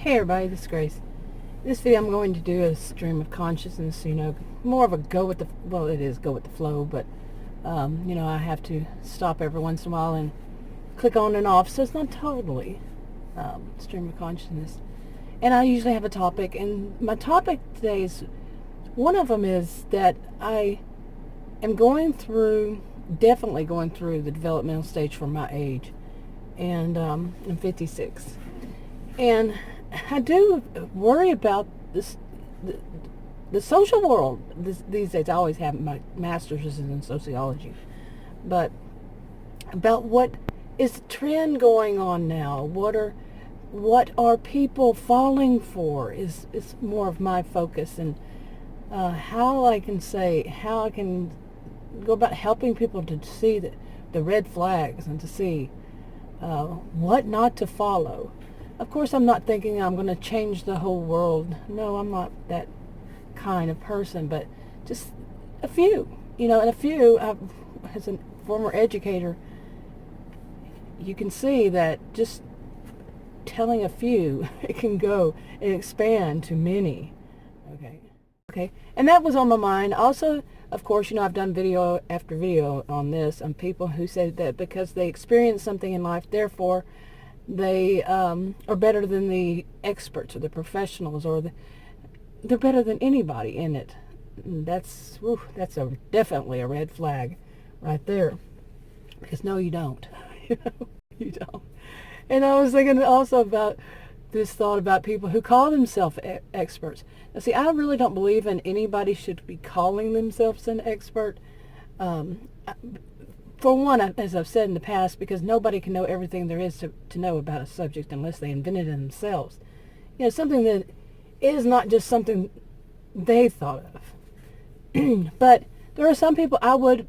Hey everybody, this is Grace. In this video I'm going to do a stream of consciousness, more of a go with the flow, but I have to stop every once in a while and click on and off, so it's not totally stream of consciousness. And I usually have a topic, and my topic today is, one of them is that I am definitely going through the developmental stage for my age, and I'm 56. And I do worry about this, the social world these days. I always have my master's in sociology, but about what is the trend going on now? What are people falling for is more of my focus, and how I can go about helping people to see the red flags and to see what not to follow. Of course, I'm not thinking I'm going to change the whole world. No, I'm not that kind of person, but just a few, as a former educator, you can see that just telling a few, it can go and expand to many. Okay. And that was on my mind. Also, of course, I've done video after video on this, on people who said that because they experienced something in life, therefore they are better than the experts or the professionals, or they're better than anybody in it. And that's definitely a red flag right there. Because no, you don't. You don't. And I was thinking also about this thought about people who call themselves experts. Now, see, I really don't believe in anybody should be calling themselves an expert. For one, as I've said in the past, because nobody can know everything there is to know about a subject unless they invented it themselves. Something that is not just something they thought of. But there are some people,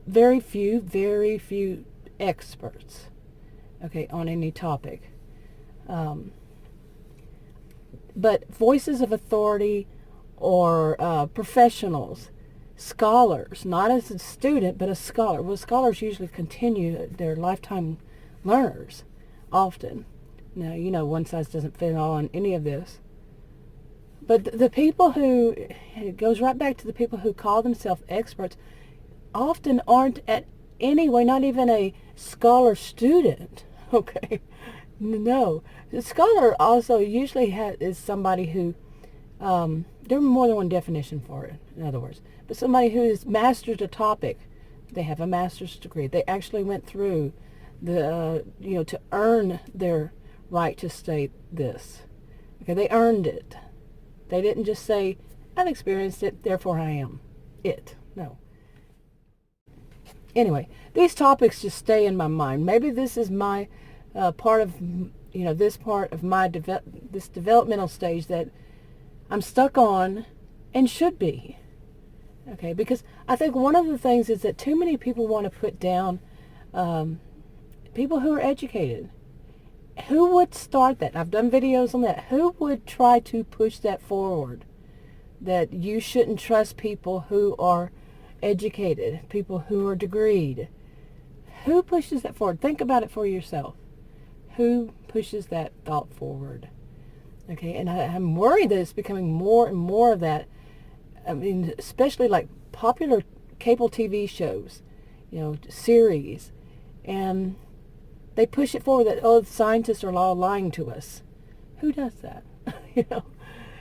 very few experts, on any topic. But voices of authority or professionals, scholars, not as a student, but a scholar. Well, scholars usually continue, they're lifetime learners, often. Now, one size doesn't fit all on any of this. But the people who, it goes right back to the people who call themselves experts, often aren't at any way, not even a scholar student, okay? No. The scholar also usually is somebody who, there's more than one definition for it, in other words. But somebody who has mastered a topic, they have a master's degree. They actually went through to earn their right to state this. Okay, they earned it. They didn't just say, I've experienced it, therefore I am it. No. Anyway, these topics just stay in my mind. Maybe this is my part of, this part of my this developmental stage that I'm stuck on and should be. Okay, because I think one of the things is that too many people want to put down people who are educated. Who would start that? I've done videos on that. Who would try to push that forward? That you shouldn't trust people who are educated, people who are degreed. Who pushes that forward? Think about it for yourself. Who pushes that thought forward? Okay, and I'm worried that it's becoming more and more of that. I mean, especially like popular cable TV shows, series, and they push it forward that, the scientists are all lying to us. Who does that?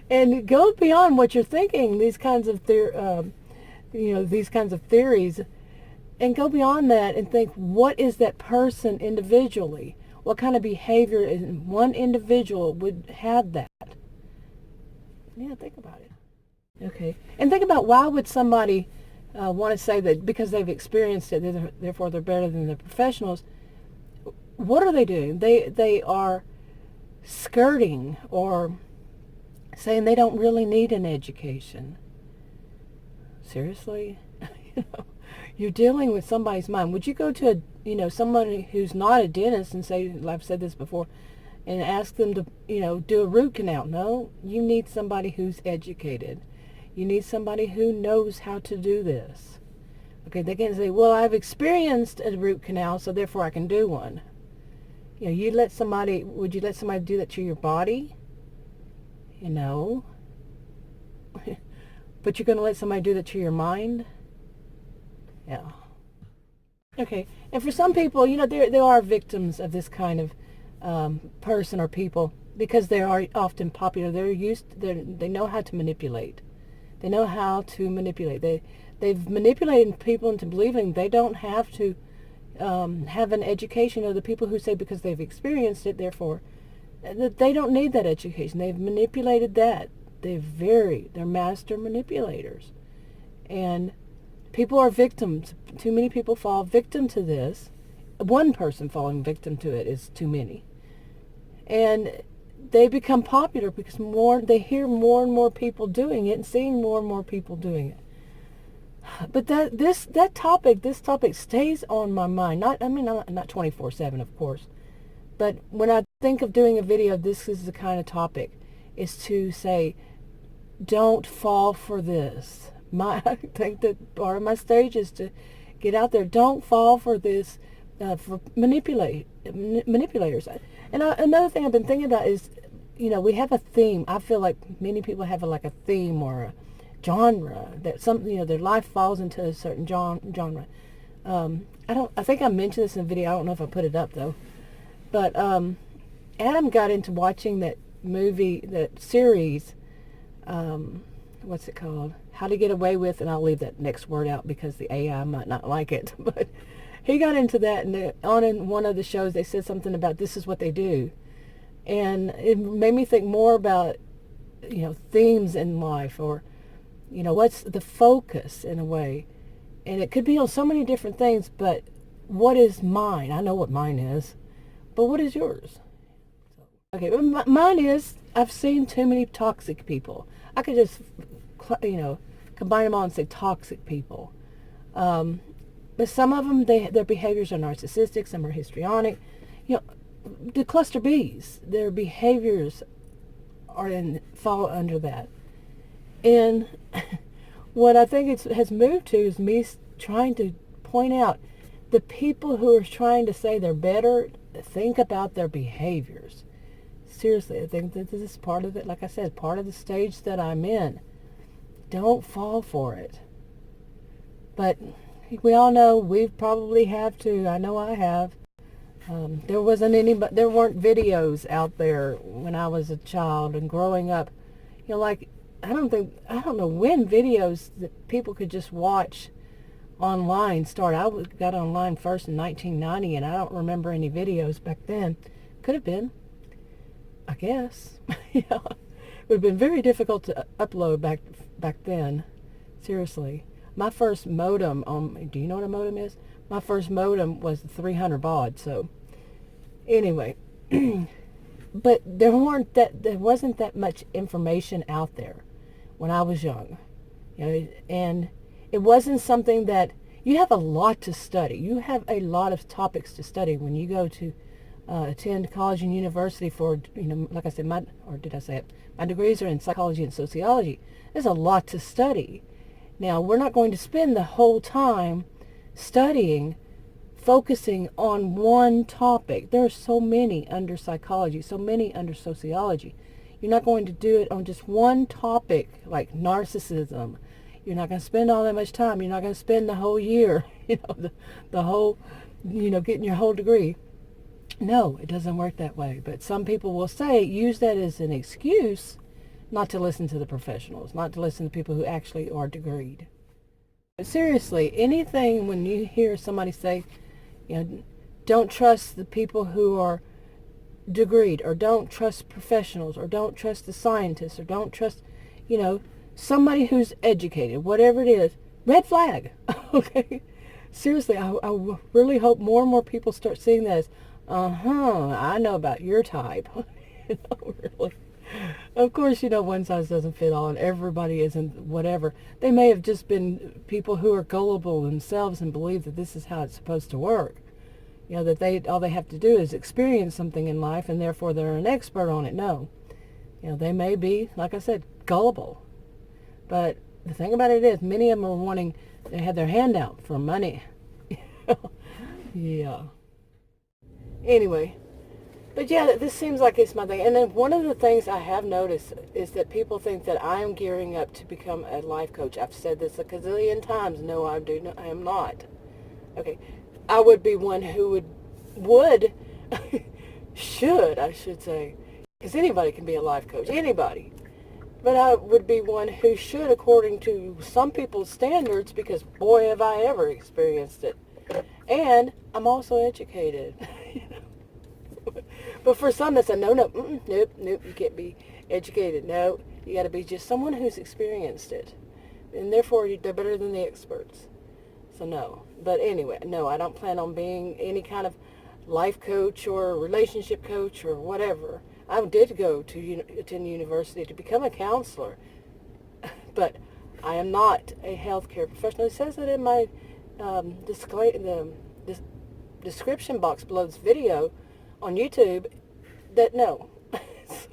And go beyond what you're thinking, these kinds of these kinds of theories, and go beyond that and think, what is that person individually? What kind of behavior in one individual would have that? Yeah, think about it. Okay, and think about, why would somebody want to say that because they've experienced it, therefore they're better than the professionals? What are they doing? They are skirting or saying they don't really need an education. Seriously? You're dealing with somebody's mind. Would you go to somebody who's not a dentist and say, like I've said this before, and ask them to, do a root canal? No, you need somebody who's educated. You need somebody who knows how to do this. Okay, they can't say, well, I've experienced a root canal, so therefore I can do one. Would you let somebody do that to your body? you know. But you're going to let somebody do that to your mind? Yeah. Okay. And for some people, you know, they are victims of this kind of person or people because they are often popular. They know how to manipulate. They know how to manipulate. They've manipulated people into believing they don't have to have an education, or the people who say because they've experienced it, therefore, that they don't need that education. They've manipulated that. They're master manipulators. And people are victims. Too many people fall victim to this. One person falling victim to it is too many. And they become popular because they hear more and more people doing it and seeing more and more people doing it. But this topic stays on my mind. Not 24/7, of course. But when I think of doing a video, this is the kind of topic, is to say, don't fall for this. I think that part of my stage is to get out there. Don't fall for this, for manipulators. And another thing I've been thinking about is, you know, we have a theme. I feel like many people have like a theme or a genre that their life falls into a certain genre. I think I mentioned this in a video. I don't know if I put it up though. But Adam got into watching that series. What's it called? How to Get Away With, and I'll leave that next word out because the AI might not like it. But he got into that, and in one of the shows they said something about this is what they do, and it made me think more about, you know, themes in life, or, you know, what's the focus in a way, and it could be on so many different things. But what is mine? I know what mine is, but what is yours? Okay, mine is, I've seen too many toxic people. I could just, you know, combine them all and say toxic people. But some of them, their behaviors are narcissistic, some are histrionic. You know, the cluster Bs, their behaviors fall under that. And what I think it has moved to is me trying to point out the people who are trying to say they're better, think about their behaviors. Seriously, I think that this is part of it. Like I said, part of the stage that I'm in. Don't fall for it. But we all know we probably have to. I know I have. There weren't videos out there when I was a child and growing up. You know, like I don't know when videos that people could just watch online started. I got online first in 1990, and I don't remember any videos back then. Could have been, I guess. Yeah, it would have been very difficult to upload back then. Seriously, my first modem do you know what a modem is? My first modem was 300 baud. So anyway, but there wasn't that much information out there when I was young, you know, and it wasn't something that you have a lot to study. You have a lot of topics to study when you go to attend college and university for, you know, like I said, my degrees are in psychology and sociology. There's a lot to study. Now, we're not going to spend the whole time studying, focusing on one topic. There are so many under psychology, so many under sociology. You're not going to do it on just one topic like narcissism. You're not going to spend all that much time. You're not going to spend the whole year, you know, the whole, you know, getting your whole degree. No, it doesn't work that way. But some people will use that as an excuse not to listen to the professionals, not to listen to people who actually are degreed. But seriously, anything when you hear somebody say, you know, don't trust the people who are degreed, or don't trust professionals, or don't trust the scientists, or don't trust, you know, somebody who's educated, whatever it is, red flag. Okay? Seriously, I really hope more and more people start seeing that as, I know about your type. You know, really. Of course, you know, one size doesn't fit all, and everybody isn't whatever. They may have just been people who are gullible themselves and believe that this is how it's supposed to work. You know, that all they have to do is experience something in life, and therefore they're an expert on it. No. You know, they may be, like I said, gullible. But the thing about it is, many of them are they have their hand out for money. Yeah. Anyway, But yeah, this seems like it's my thing. And then one of the things I have noticed is that people think that I am gearing up to become a life coach. I've said this a gazillion times. No, I am not. Okay. I would be one who would, should, I should say, because anybody can be a life coach. Anybody. But I would be one who should, according to some people's standards, because boy, have I ever experienced it. And I'm also educated. But for some, that's a nope, you can't be educated. No, you got to be just someone who's experienced it. And therefore, they're better than the experts. So no. But anyway, no, I don't plan on being any kind of life coach or relationship coach or whatever. I did go to attend university to become a counselor, but I am not a healthcare professional. It says that in my description box below this video on YouTube that no. So,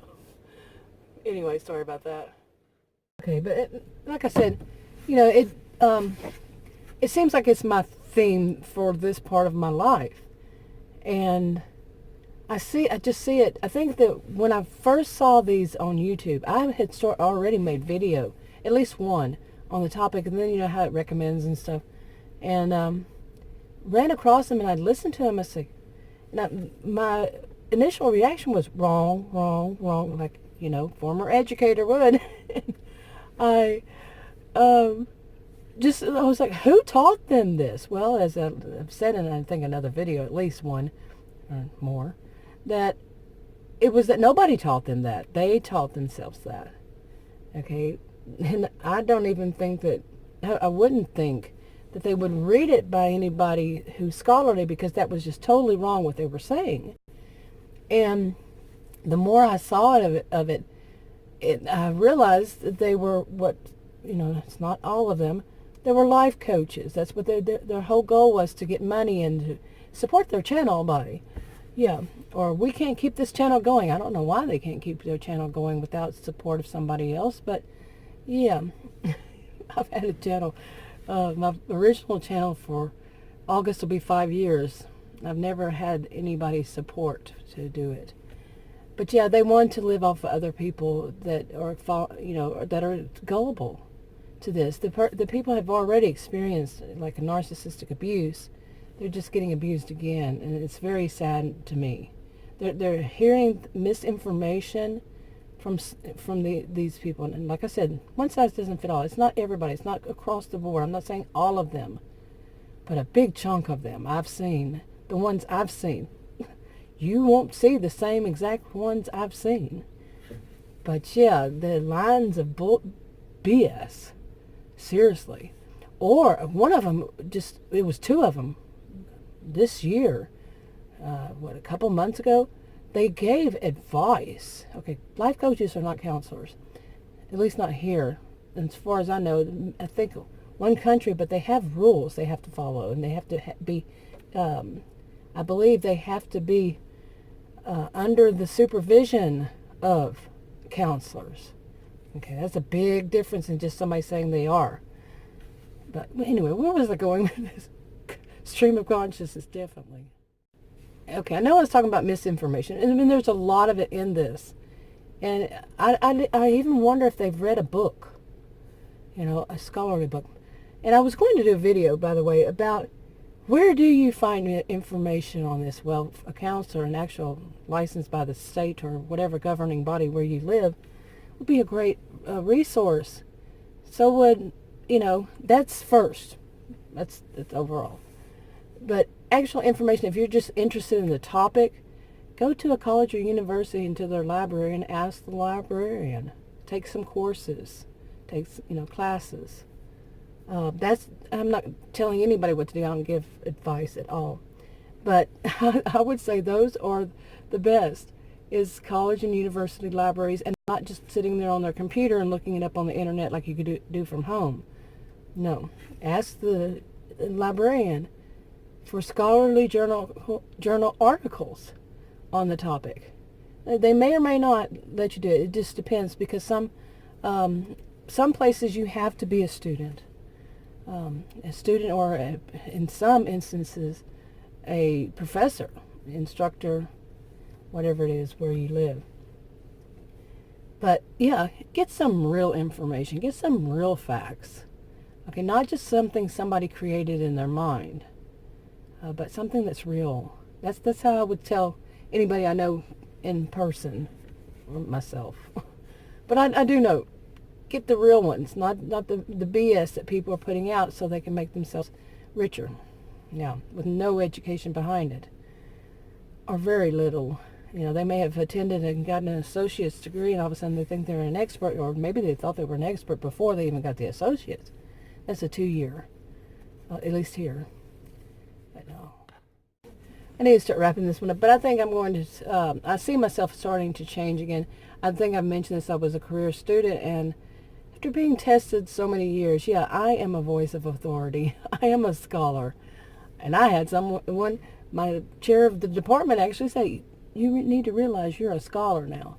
anyway, sorry about that. Okay, but like I said, it seems like it's my theme for this part of my life, and I just see it. I think that when I first saw these on YouTube, I had already made video, at least one, on the topic, and then how it recommends and stuff, and ran across them, and I listened to them. I say, my initial reaction was wrong, like former educator would. I I was like, who taught them this? Well, as I've said in I think another video, at least one or more, that it was that nobody taught them that. They taught themselves that. Okay? And I don't even think that, I wouldn't think that they would read it by anybody who's scholarly, because that was just totally wrong what they were saying. And the more I saw of it, I realized that they were it's not all of them. They were life coaches. That's what their whole goal was, to get money and to support their channel by. Yeah, or we can't keep this channel going. I don't know why they can't keep their channel going without support of somebody else, but yeah, I've had a channel, my original channel, for August will be 5 years. I've never had anybody's support to do it. But yeah, they want to live off of other people that are, that are gullible to this. The people have already experienced like a narcissistic abuse. They're just getting abused again, and it's very sad to me. They're hearing misinformation from these people, and like I said, one size doesn't fit all. It's not everybody. It's not across the board. I'm not saying all of them, but a big chunk of them I've seen. The ones I've seen, you won't see the same exact ones I've seen. But yeah, the lines of BS, seriously. Or one of them, it was two of them this year, a couple months ago, they gave advice. Okay, life coaches are not counselors, at least not here. And as far as I know, I think one country, but they have rules they have to follow, and they have to be, I believe they have to be under the supervision of counselors. Okay, that's a big difference in just somebody saying they are. But anyway, where was I going with this? Stream of consciousness, definitely. Okay, I know I was talking about misinformation, and I mean, there's a lot of it in this. And I even wonder if they've read a book, a scholarly book. And I was going to do a video, by the way, about where do you find information on this? Well, a counselor, an actual licensed by the state or whatever governing body where you live, would be a great resource. So that's first. That's overall. But actual information, if you're just interested in the topic, go to a college or university and to their library and ask the librarian. Take some courses. Take classes. I'm not telling anybody what to do. I don't give advice at all. But I would say those are the best, is college and university libraries, and not just sitting there on their computer and looking it up on the internet like you could do from home. No. Ask the librarian for scholarly journal articles on the topic. They may or may not let you do it. It just depends, because some places you have to be a student. Or in some instances, a professor, instructor, whatever it is where you live. But yeah, get some real information, get some real facts. Okay, not just something somebody created in their mind, but something that's real. That's how I would tell anybody I know in person, or myself. But I do know, get the real ones, not the BS that people are putting out so they can make themselves richer. Yeah, with no education behind it, or very little. You know, they may have attended and gotten an associate's degree, and all of a sudden they think they're an expert, or maybe they thought they were an expert before they even got the associate's. That's a 2-year, at least here. But no. I need to start wrapping this one up, but I think I'm going to, I see myself starting to change again. I think I've mentioned this, I was a career student, and after being tested so many years, yeah, I am a voice of authority. I am a scholar. And I had someone, my chair of the department actually say, you need to realize you're a scholar now.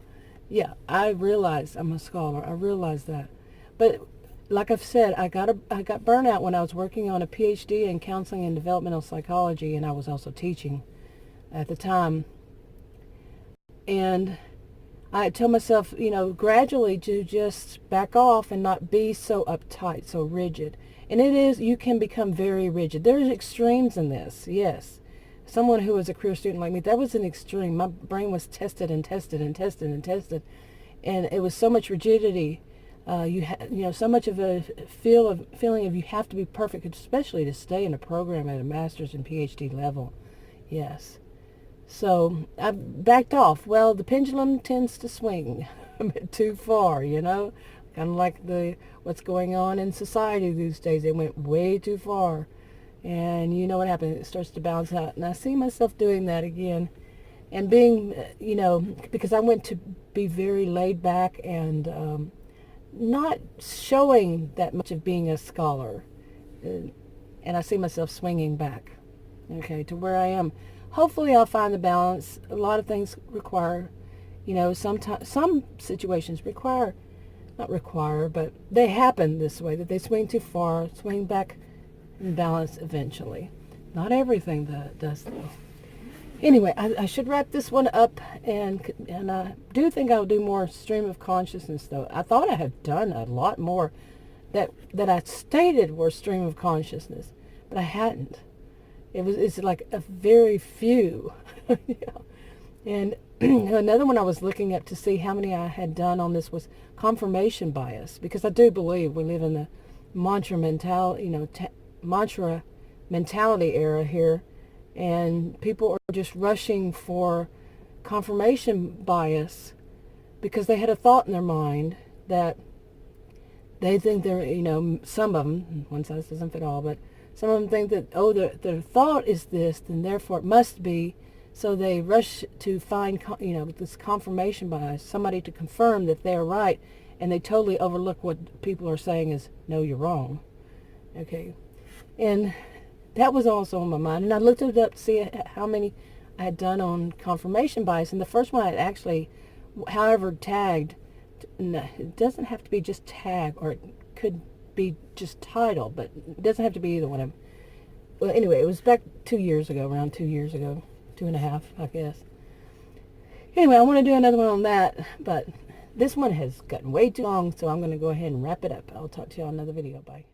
Yeah, I realize I'm a scholar. I realize that. But like I've said, I got burnout when I was working on a PhD in counseling and developmental psychology, and I was also teaching at the time. And I tell myself, you know, gradually to just back off and not be so uptight, so rigid. And it is, you can become very rigid. There's extremes in this, yes. Someone who was a career student like me, that was an extreme. My brain was tested and tested and tested and tested. And it was so much rigidity. You know, so much of a feeling of you have to be perfect, especially to stay in a program at a master's and PhD level. Yes. So I backed off. Well, the pendulum tends to swing a bit too far, you know, kind of like what's going on in society these days. It went way too far, and you know what happened? It starts to bounce out, and I see myself doing that again, and being, you know, because I went to be very laid back and not showing that much of being a scholar, and I see myself swinging back, okay, to where I am. Hopefully I'll find the balance. A lot of things require, you know, some situations require, not require, but they happen this way, that they swing too far, swing back in balance eventually. Not everything that does though. Anyway, I should wrap this one up, and I do think I'll do more stream of consciousness though. I thought I had done a lot more that I stated were stream of consciousness, but I hadn't. It's like a very few. Yeah. And another one I was looking at to see how many I had done on this was confirmation bias, because I do believe we live in the mantra mentality, you know, mantra mentality era here, and people are just rushing for confirmation bias because they had a thought in their mind that they think they're, you know, some of them, one size doesn't fit all, but some of them think that, oh, their thought is this, then therefore it must be. So they rush to find, you know, this confirmation bias, somebody to confirm that they're right, and they totally overlook what people are saying is, no, you're wrong. Okay. And that was also on my mind. And I looked it up to see how many I had done on confirmation bias. And the first one I had actually, however, tagged, no, it doesn't have to be just tag, or it could be just title, but it doesn't have to be either one of them. Well, anyway, it was back 2 years ago, around 2 years ago, 2.5, I guess. Anyway, I want to do another one on that, but this one has gotten way too long, so I'm going to go ahead and wrap it up. I'll talk to you on another video. Bye.